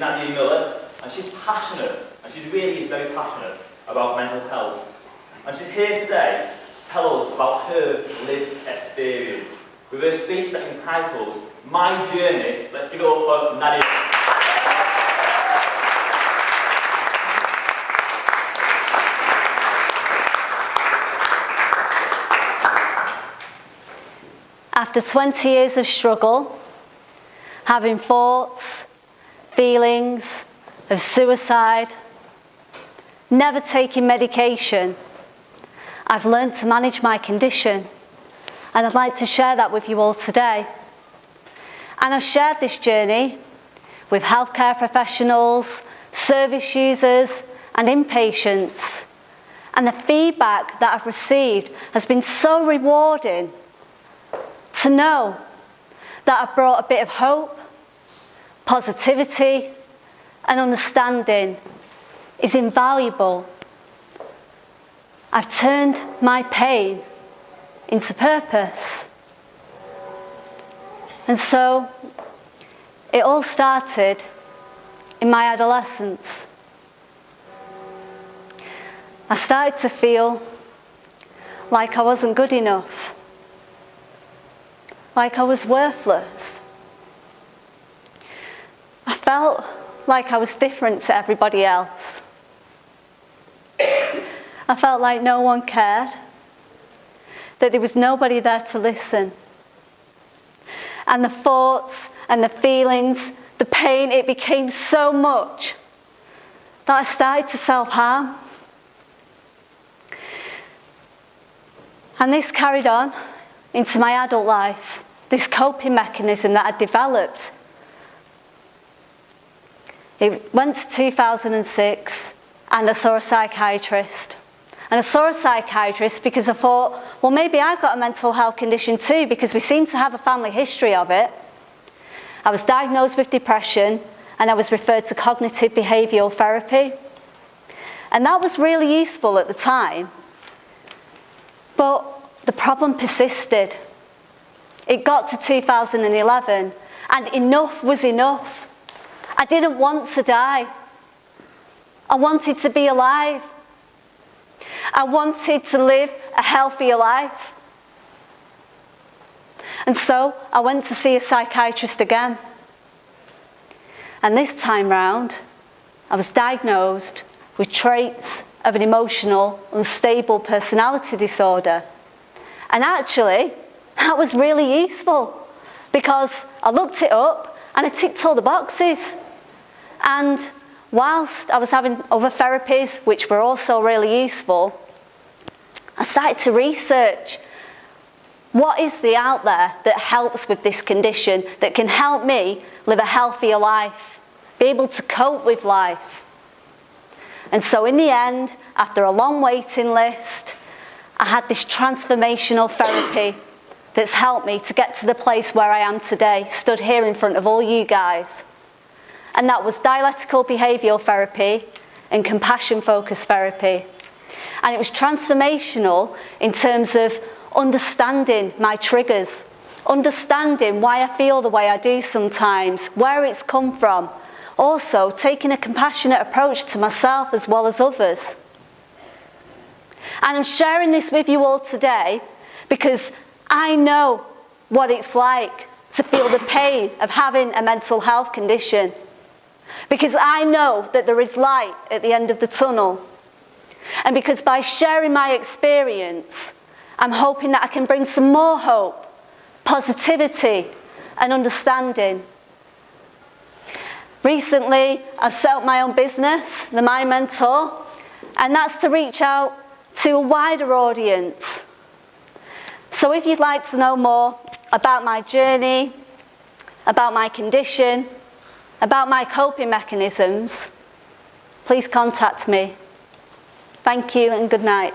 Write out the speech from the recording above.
Nadia, and she's passionate, and she really is very passionate about mental health. And she's here today to tell us about her lived experience with her speech that entitles My Journey. Let's give it up for Nadia. After 20 years of struggle, having thoughts, feelings of suicide, never taking medication, I've learned to manage my condition, and I'd like to share that with you all today. And I've shared this journey with healthcare professionals, service users and inpatients, and the feedback that I've received has been so rewarding to know that I've brought a bit of hope, positivity and understanding is invaluable. I've turned my pain into purpose. And so it all started in my adolescence. I started to feel like I wasn't good enough, like I was worthless. I felt like I was different to everybody else. I felt like no one cared, that there was nobody there to listen. And the thoughts and the feelings, the pain, it became so much that I started to self-harm. And this carried on into my adult life, this coping mechanism that I developed. It went to 2006 and I saw a psychiatrist. And I saw a psychiatrist because I thought, well, maybe I've got a mental health condition too, because we seem to have a family history of it. I was diagnosed with depression and I was referred to cognitive behavioural therapy. And that was really useful at the time. But the problem persisted. It got to 2011 and enough was enough. I didn't want to die. I wanted to be alive. I wanted to live a healthier life. And so I went to see a psychiatrist again. And this time round, I was diagnosed with traits of an emotional, unstable personality disorder. And actually, that was really useful because I looked it up and I ticked all the boxes. And whilst I was having other therapies, which were also really useful, I started to research what is there out there that helps with this condition, that can help me live a healthier life, be able to cope with life. And so in the end, after a long waiting list, I had this transformational therapy that's helped me to get to the place where I am today, stood here in front of all you guys. And that was dialectical behavioural therapy and compassion-focused therapy. And it was transformational in terms of understanding my triggers, understanding why I feel the way I do sometimes, where it's come from. Also, taking a compassionate approach to myself as well as others. And I'm sharing this with you all today because I know what it's like to feel the pain of having a mental health condition. Because I know that there is light at the end of the tunnel. And because by sharing my experience, I'm hoping that I can bring some more hope, positivity, and understanding. Recently, I've set up my own business, the My Mentor, and that's to reach out to a wider audience. So if you'd like to know more about my journey, about my condition, about my coping mechanisms, please contact me. Thank you and good night.